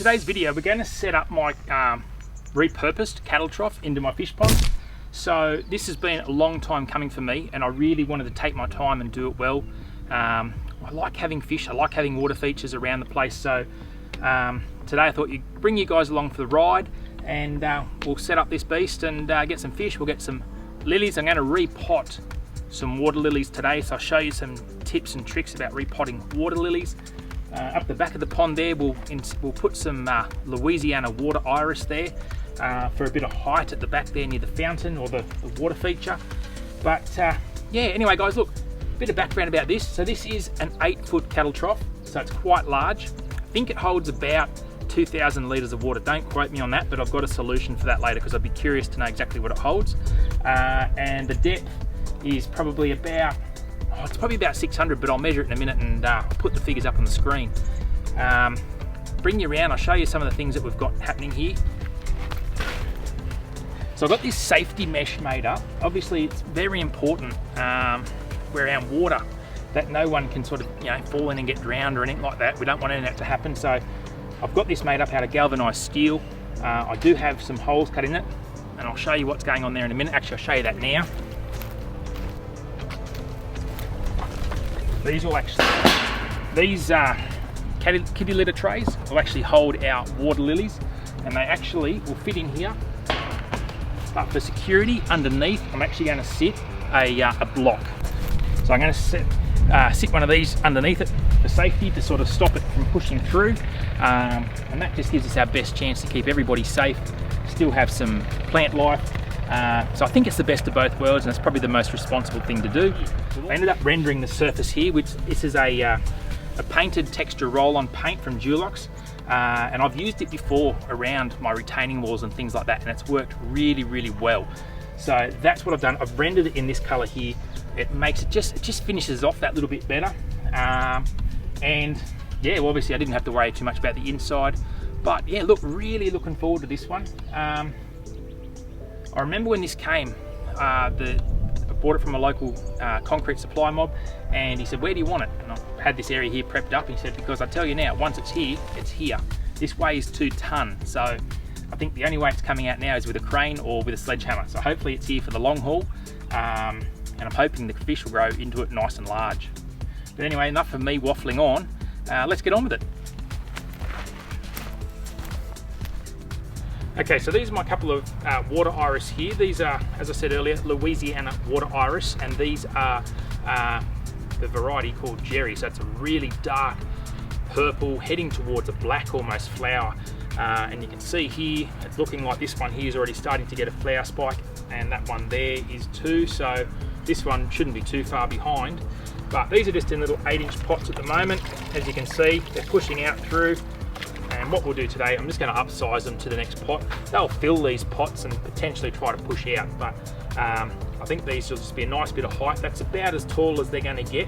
today's video, we're going to set up my repurposed cattle trough into my fish pond. So this has been a long time coming for me, and I really wanted to take my time and do it well. I like having fish, I like having water features around the place, so today I thought you'd bring you guys along for the ride, and we'll set up this beast and get some fish. We'll get some lilies. I'm going to repot some water lilies today, so I'll show you some tips and tricks about repotting water lilies. Up the back of the pond there, we'll put some Louisiana water iris there for a bit of height at the back there near the fountain or the water feature. But yeah, anyway guys, look, a bit of background about this. So this is an 8-foot cattle trough, so it's quite large. I think it holds about 2,000 litres of water. Don't quote me on that, but I've got a solution for that later because I'd be curious to know exactly what it holds. And the depth is probably about, it's probably about 600, but I'll measure it in a minute and I'll put the figures up on the screen. Bring you around, I'll show you some of the things that we've got happening here. So I've got this safety mesh made up. Obviously it's very important around water that no one can sort of, you know, fall in and get drowned or anything like that. We don't want any of that to happen. So I've got this made up out of galvanized steel. I do have some holes cut in it, and I'll show you what's going on there in a minute. Actually, I'll show you that now. These kitty litter trays will actually hold our water lilies, and they actually will fit in here. But for security, underneath, I'm actually going to sit a block. So I'm going to sit one of these underneath it for safety to sort of stop it from pushing through, and that just gives us our best chance to keep everybody safe, still have some plant life. So I think it's the best of both worlds, and it's probably the most responsible thing to do. I ended up rendering the surface here, which this is a painted texture roll-on paint from Dulux, and I've used it before around my retaining walls and things like that, and it's worked really, really well. So that's what I've done. I've rendered it in this color here. It makes it just finishes off that little bit better, and yeah, well, obviously I didn't have to worry too much about the inside, but yeah, look, really looking forward to this one. I remember when this came, I bought it from a local concrete supply mob, and he said, where do you want it? And I had this area here prepped up, and he said, because I tell you now, once it's here, it's here. This weighs 2 tons, so I think the only way it's coming out now is with a crane or with a sledgehammer. So hopefully it's here for the long haul, and I'm hoping the fish will grow into it nice and large. But anyway, enough of me waffling on, let's get on with it. Okay, so these are my couple of water iris here. These are, as I said earlier, Louisiana water iris, and these are the variety called Jerry. So it's a really dark purple, heading towards a black almost flower. And you can see here, it's looking like this one here is already starting to get a flower spike, and that one there is too. So this one shouldn't be too far behind. But these are just in little 8-inch pots at the moment. As you can see, they're pushing out through. And what we'll do today, I'm just going to upsize them to the next pot. They'll fill these pots and potentially try to push out, but I think these will just be a nice bit of height. That's about as tall as they're going to get,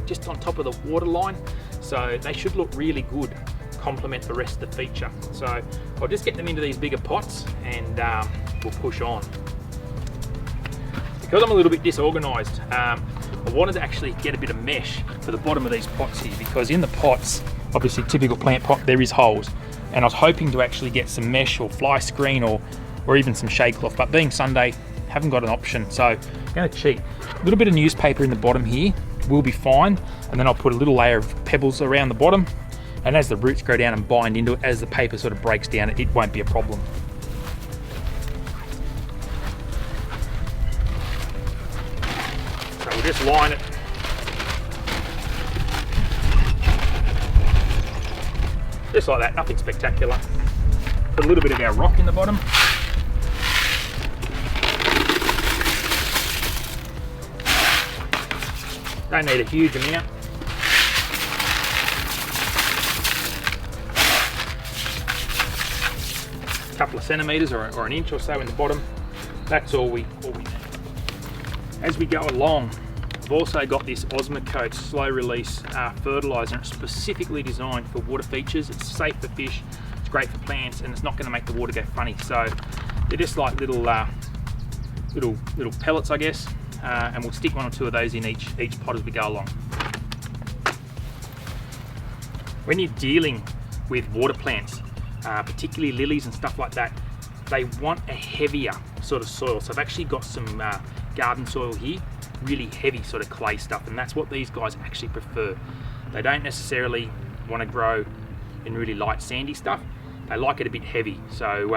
just on top of the water line. So they should look really good, complement the rest of the feature. So I'll just get them into these bigger pots, and we'll push on. Because I'm a little bit disorganized, I wanted to actually get a bit of mesh for the bottom of these pots here, because in the pots, obviously typical plant pot, there is holes, and I was hoping to actually get some mesh or fly screen or even some shade cloth, but being Sunday, haven't got an option, so I'm going to cheat. A little bit of newspaper in the bottom here will be fine, and then I'll put a little layer of pebbles around the bottom, and as the roots go down and bind into it, as the paper sort of breaks down, it won't be a problem. So we'll just line it. Just like that, nothing spectacular. Put a little bit of our rock in the bottom. Don't need a huge amount. A couple of centimetres or an inch or so in the bottom. That's all we need. As we go along, I've also got this Osmocote slow release fertilizer. It's specifically designed for water features. It's safe for fish, it's great for plants, and it's not going to make the water go funny. So they're just like little pellets, I guess, and we'll stick 1 or 2 of those in each pot as we go along. When you're dealing with water plants, particularly lilies and stuff like that, they want a heavier sort of soil. So I've actually got some garden soil here, really heavy sort of clay stuff, and that's what these guys actually prefer. They don't necessarily want to grow in really light sandy stuff. They like it a bit heavy. So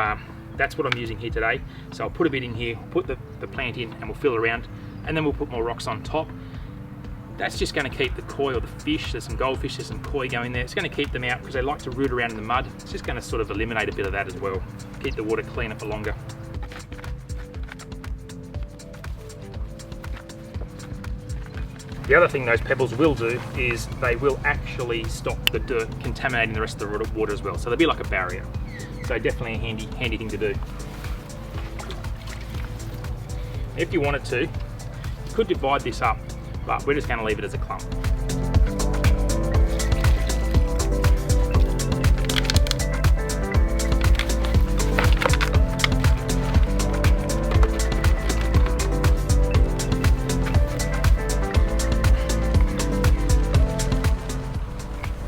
that's what I'm using here today. So I'll put a bit in here, put the plant in, and we'll fill around, and then we'll put more rocks on top. That's just going to keep the koi or the fish, there's some goldfish, there's some koi going there, it's going to keep them out because they like to root around in the mud. It's just going to sort of eliminate a bit of that as well, keep the water cleaner for longer. The other thing those pebbles will do is they will actually stop the dirt contaminating the rest of the water as well. So they'll be like a barrier. So definitely a handy thing to do. If you wanted to, you could divide this up, but we're just going to leave it as a clump.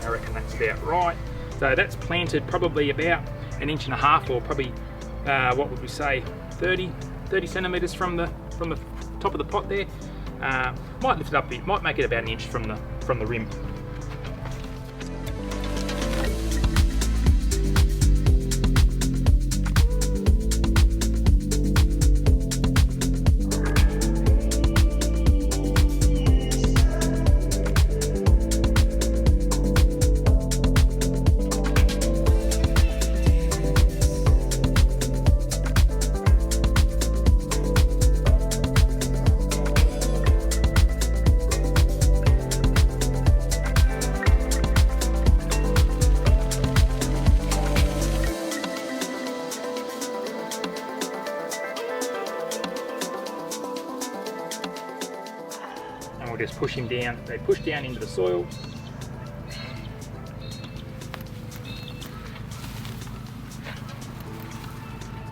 I reckon that's about right. So that's planted probably about 1.5 inches, or probably what would we say, 30 centimeters from the top of the pot there. Might lift it up a bit, might make it about 1 inch from the rim. We'll just push him down. They push down into the soil.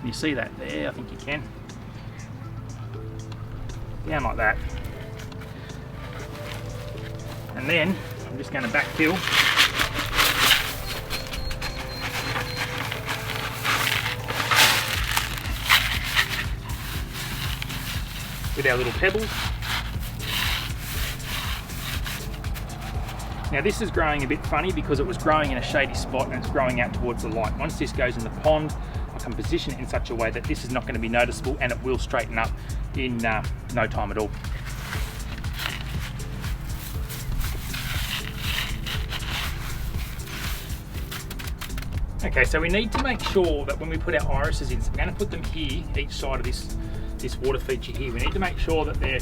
You see that there? I think you can. Down like that. And then I'm just going to backfill. With our little pebbles. Now this is growing a bit funny because it was growing in a shady spot and it's growing out towards the light. Once this goes in the pond, I can position it in such a way that this is not going to be noticeable and it will straighten up in no time at all. Okay, so we need to make sure that when we put our irises in, so we're going to put them here, each side of this water feature here. We need to make sure that they're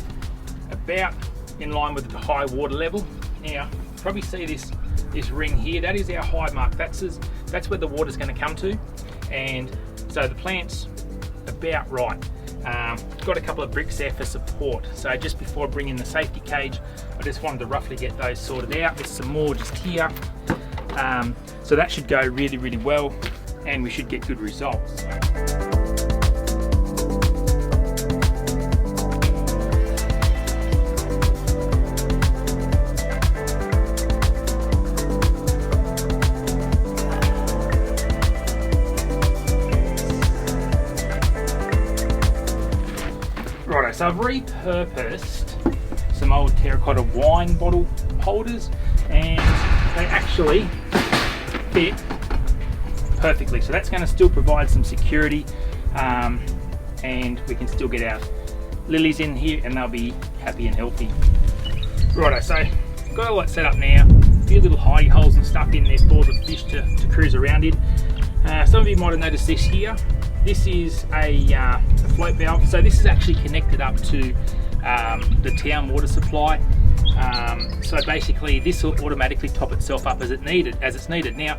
about in line with the high water level. Now, probably see this ring here, that is our high mark. That's where the water's going to come to, and so the plant's about right. Got a couple of bricks there for support. So just before I bring in the safety cage, I just wanted to roughly get those sorted out. There's some more just here. So that should go really, really well, and we should get good results. Righto, so I've repurposed some old terracotta wine bottle holders, and they actually fit perfectly. So that's going to still provide some security, and we can still get our lilies in here and they'll be happy and healthy. Righto, so got all that set up now. A few little hidey holes and stuff in there for the fish to cruise around in. Some of you might have noticed this here. This is a float valve. So this is actually connected up to the town water supply. So basically this will automatically top itself up as it's needed. Now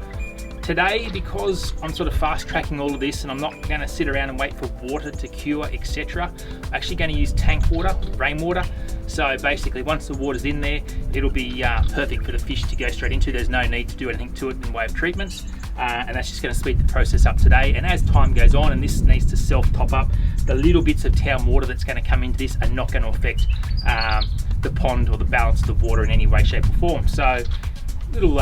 today, because I'm sort of fast tracking all of this and I'm not going to sit around and wait for water to cure, etc., I'm actually going to use tank water, rainwater. So basically once the water's in there, it'll be perfect for the fish to go straight into. There's no need to do anything to it in way of treatments. And that's just going to speed the process up today. And as time goes on and this needs to self-top up, the little bits of town water that's going to come into this are not going to affect the pond or the balance of the water in any way, shape or form. So little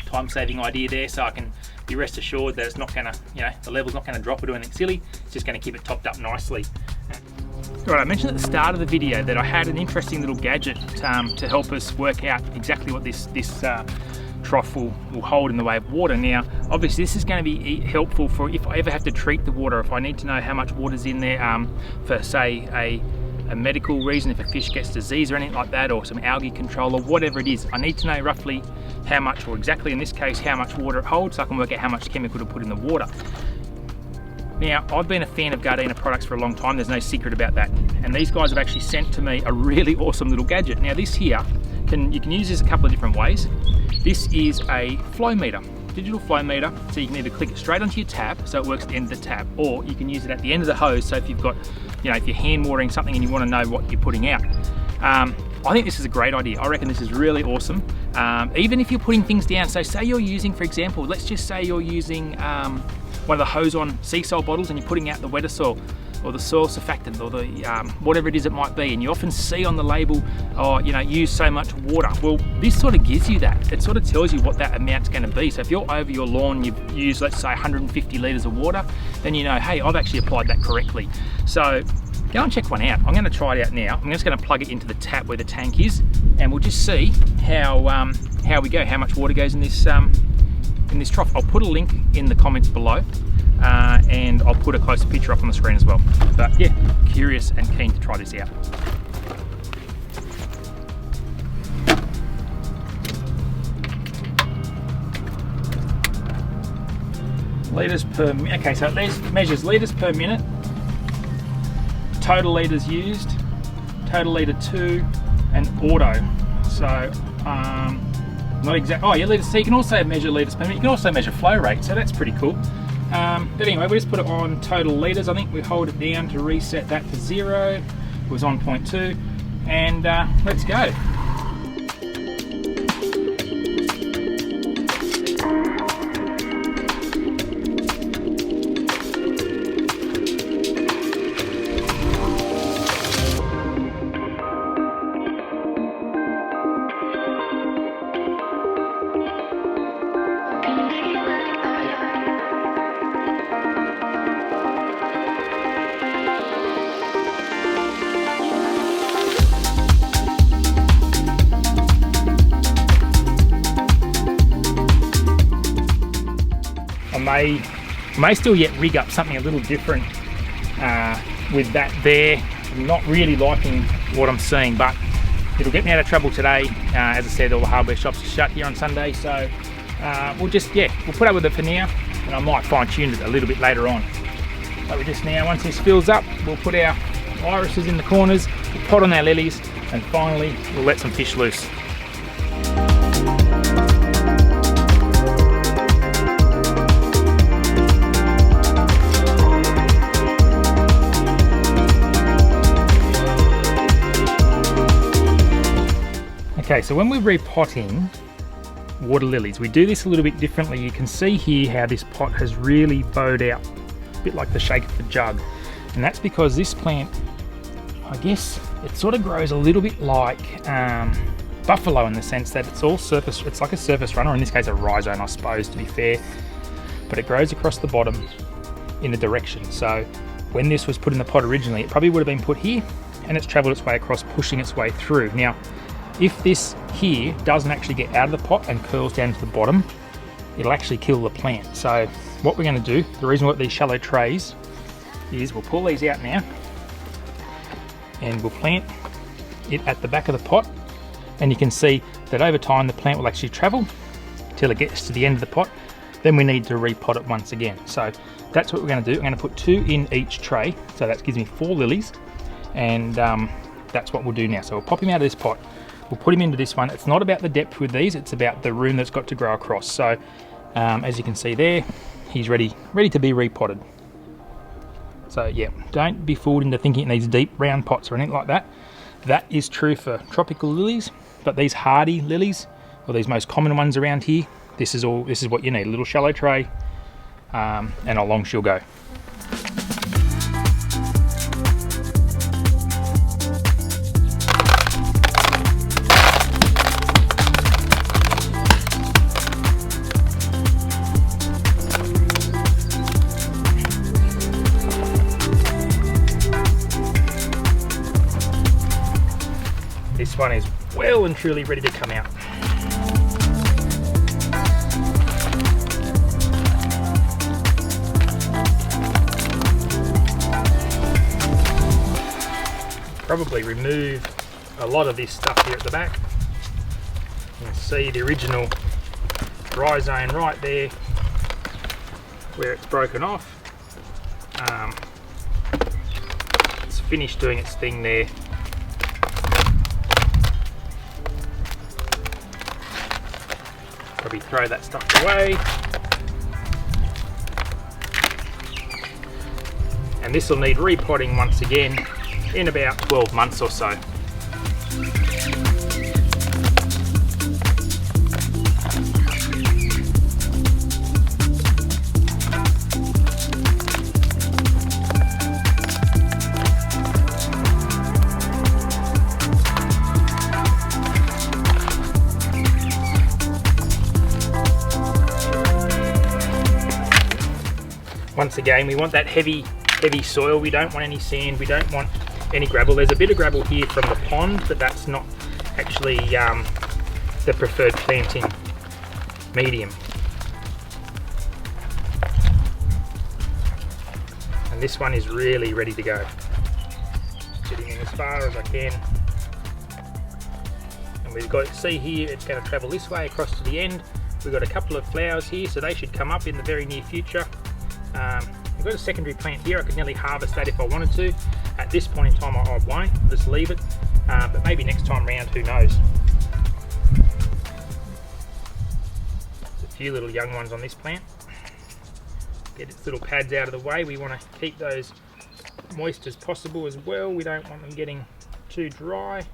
time-saving idea there, so I can be rest assured that it's not gonna, you know, the level's not gonna drop or do anything silly. It's just gonna keep it topped up nicely. Right, I mentioned at the start of the video that I had an interesting little gadget to help us work out exactly what this trough will hold in the way of water. Now, obviously this is going to be helpful for if I ever have to treat the water, if I need to know how much water's in there for, say, a medical reason, if a fish gets disease or anything like that, or some algae control or whatever it is. I need to know roughly how much, or exactly in this case, how much water it holds, so I can work out how much chemical to put in the water. Now, I've been a fan of Gardena products for a long time, there's no secret about that. And these guys have actually sent to me a really awesome little gadget. Now this here, you can use this a couple of different ways. This is a flow meter, digital flow meter, so you can either click it straight onto your tap, so it works at the end of the tap, or you can use it at the end of the hose, so if you've got, you know, if you're hand watering something and you want to know what you're putting out. I think this is a great idea. I reckon this is really awesome. Even if you're putting things down, so say you're using, for example, let's just say you're using one of the hose-on sea salt bottles and you're putting out the wetter soil, or the soil surfactant, or the whatever it is it might be, and you often see on the label, oh, you know, use so much water. Well, this sort of gives you that. It sort of tells you what that amount's going to be. So if you're over your lawn, you've used, let's say, 150 litres of water, then you know, hey, I've actually applied that correctly. So go and check one out. I'm going to try it out now. I'm just going to plug it into the tap where the tank is, and we'll just see how we go, how much water goes in this trough. I'll put a link in the comments below. And I'll put a closer picture up on the screen as well. But yeah, curious and keen to try this out. Litres per minute. Okay, so it measures litres per minute, total litres used, total litre 2, and auto. So not exact. Oh yeah, litres. So you can also measure litres per minute. You can also measure flow rate. So that's pretty cool. But anyway, we just put it on total litres. I think we hold it down to reset that to 0. It was on 0.2, and let's go. I may still yet rig up something a little different with that there. I'm not really liking what I'm seeing, but it'll get me out of trouble today. As I said, all the hardware shops are shut here on Sunday, so we'll put up with it for now, and I might fine tune it a little bit later on. But we just now, once this fills up, we'll put our irises in the corners, we'll pot on our lilies, and finally we'll let some fish loose. Okay, so when we're repotting water lilies, we do this a little bit differently. You can see here how this pot has really bowed out, a bit like the shape of a jug. And that's because this plant, I guess, it sort of grows a little bit like buffalo in the sense that it's all surface, it's like a surface runner, in this case a rhizome, I suppose, to be fair. But it grows across the bottom in a direction. So when this was put in the pot originally, it probably would have been put here, and it's traveled its way across, pushing its way through. Now, if this here doesn't actually get out of the pot and curls down to the bottom, it'll actually kill the plant. So what we're going to do, the reason we've got these shallow trays, is we'll pull these out now, and we'll plant it at the back of the pot, and you can see that over time the plant will actually travel till it gets to the end of the pot. Then we need to repot it once again. So that's what we're going to do. I'm going to put 2 in each tray, so that gives me 4 lilies, and that's what we'll do now. So we'll pop him out of this pot. We'll put him into this one. It's not about the depth with these, it's about the room that's got to grow across. So as you can see there, he's ready to be repotted. So yeah, don't be fooled into thinking it needs deep round pots or anything like that. That is true for tropical lilies, but these hardy lilies, or these most common ones around here, this is what you need, a little shallow tray, and along she'll go. one is well and truly ready to come out. Probably remove a lot of this stuff here at the back. You can see the original rhizome right there where it's broken off. It's finished doing its thing there. Probably throw that stuff away. And this will need repotting once again in about 12 months or so. Once again, we want that heavy soil. We don't want any sand, we don't want any gravel. There's a bit of gravel here from the pond, but that's not actually the preferred planting medium. And this one is really ready to go. Getting in as far as I can. And we've got, see here, it's going to travel this way across to the end. We've got a couple of flowers here, so they should come up in the very near future. I've got a secondary plant here. I could nearly harvest that if I wanted to. At this point in time I won't, I'll just leave it, but maybe next time round, who knows. There's a few little young ones on this plant. Get its little pads out of the way. We want to keep those moist as possible as well. We don't want them getting too dry.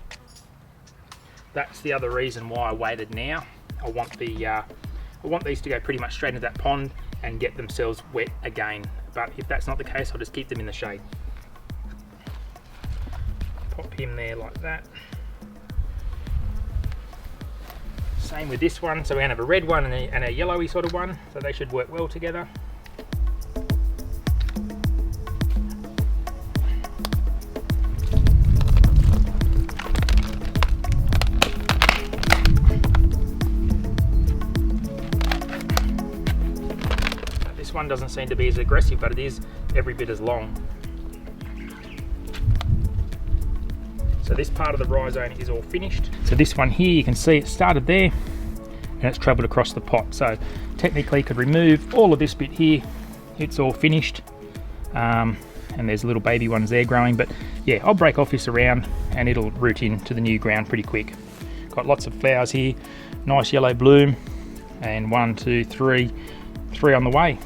That's the other reason why I waited now. I want these to go pretty much straight into that pond and get themselves wet again. But if that's not the case, I'll just keep them in the shade. Pop him there like that. Same with this one. So we're going to have a red one and a yellowy sort of one. So they should work well together. This one doesn't seem to be as aggressive, but it is every bit as long. So this part of the rhizome is all finished. So this one here, you can see it started there and it's travelled across the pot. So technically could remove all of this bit here. It's all finished. And there's little baby ones there growing, but yeah, I'll break off this around and it'll root into the new ground pretty quick. Got lots of flowers here, nice yellow bloom, and 1, 2, 3 on the way.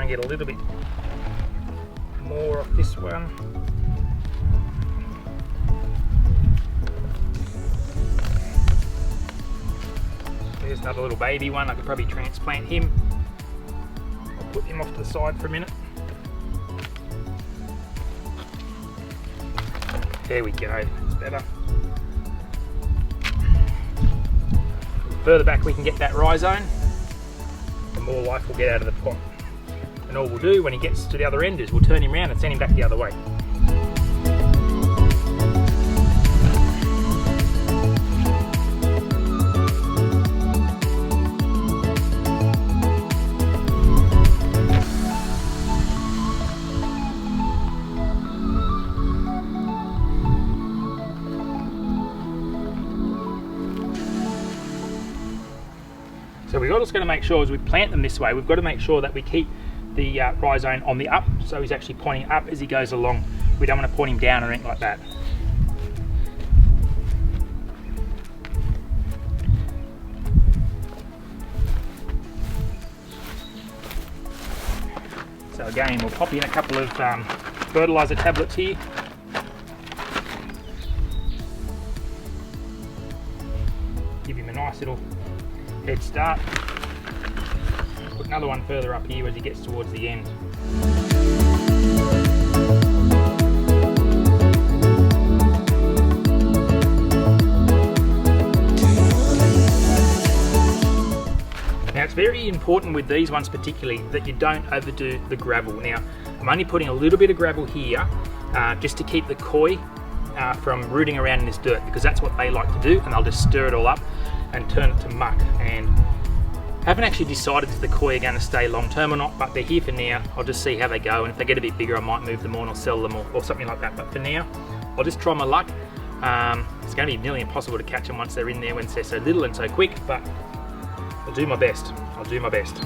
Get a little bit more off this one. There's another little baby one. I could probably transplant him. I'll put him off to the side for a minute. There we go, it's better. The further back we can get that rhizome, the more life we'll get out of the pot. And all we'll do when he gets to the other end is we'll turn him around and send him back the other way. So we've got to make sure as we plant them this way, we've got to make sure that we keep the rhizome on the up, so he's actually pointing up as he goes along. We don't want to point him down or anything like that. So again, we'll pop in a couple of fertilizer tablets here. Give him a nice little head start. Put another one further up here as he gets towards the end. Now it's very important with these ones particularly that you don't overdo the gravel. Now I'm only putting a little bit of gravel here just to keep the koi from rooting around in this dirt, because that's what they like to do, and they'll just stir it all up and turn it to muck. And I haven't actually decided if the koi are going to stay long term or not, but they're here for now. I'll just see how they go, and if they get a bit bigger I might move them on or sell them or something like that. But for now I'll just try my luck. It's going to be nearly impossible to catch them once they're in there when they're so little and so quick, but I'll do my best. I'll do my best.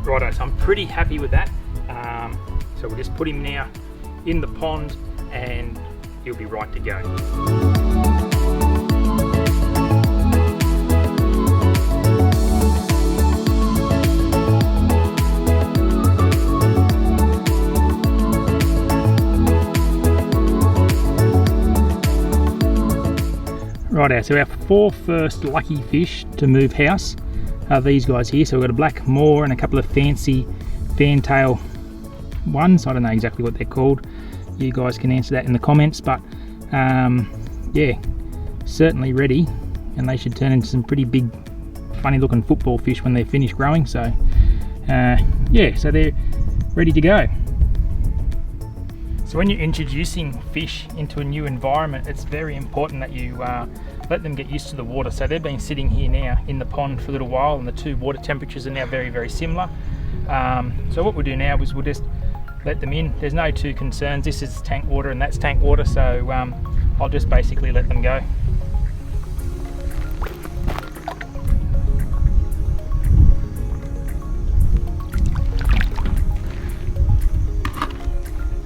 Righto, so I'm pretty happy with that. So we'll just put him now in the pond and he'll be right to go. Righto, so our 4 first lucky fish to move house are these guys here. So we've got a black moor and a couple of fancy fantail ones. I don't know exactly what they're called. You guys can answer that in the comments, but yeah, certainly ready, and they should turn into some pretty big funny looking football fish when they're finished growing. So yeah, so they're ready to go. So when you're introducing fish into a new environment, it's very important that you let them get used to the water. So they've been sitting here now in the pond for a little while, and the 2 water temperatures are now very, very similar. So what we'll do now is we'll just let them in. There's no 2 concerns. This is tank water and that's tank water, so I'll just basically let them go.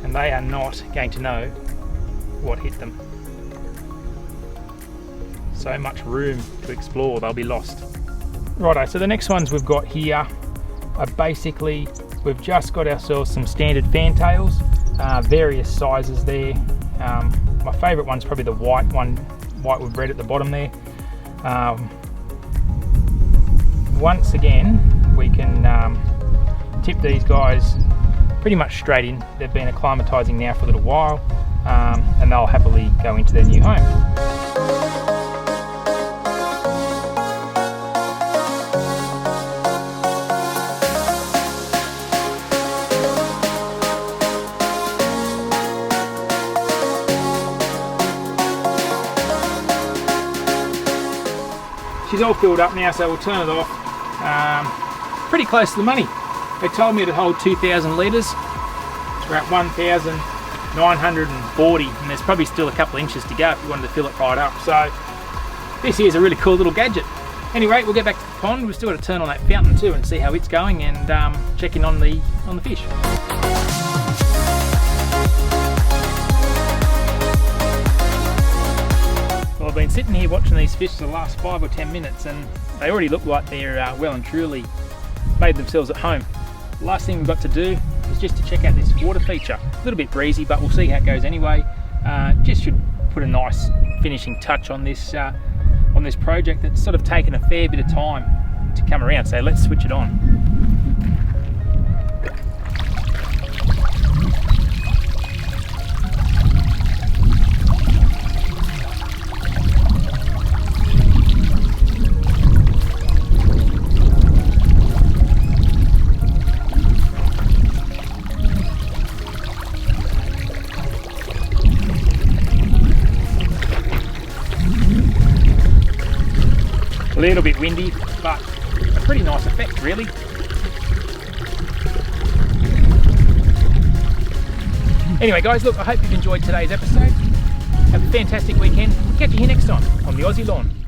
And they are not going to know what hit them. So much room to explore, they'll be lost. Righto, so the next ones we've got here are basically, we've just got ourselves some standard fantails, various sizes there. My favourite one's probably the white one, white with red at the bottom there. Once again, we can tip these guys pretty much straight in. They've been acclimatising now for a little while, and they'll happily go into their new home. She's all filled up now, so we'll turn it off. Pretty close to the money. They told me to hold 2,000 litres. We're at 1,940, and there's probably still a couple of inches to go if you wanted to fill it right up. So this here's a really cool little gadget. Anyway, we'll get back to the pond. We've still got to turn on that fountain too and see how it's going, and check in on the fish. Well, I've been sitting here watching these fish for the last 5 or 10 minutes, and they already look like they're well and truly made themselves at home. The last thing we've got to do is just to check out this water feature. A little bit breezy, but we'll see how it goes anyway. Just should put a nice finishing touch on this project that's sort of taken a fair bit of time to come around. So let's switch it on. little bit windy, but a pretty nice effect really. Anyway guys, look, I hope you've enjoyed today's episode. Have a fantastic weekend. We'll catch you here next time on the Aussie Lawn.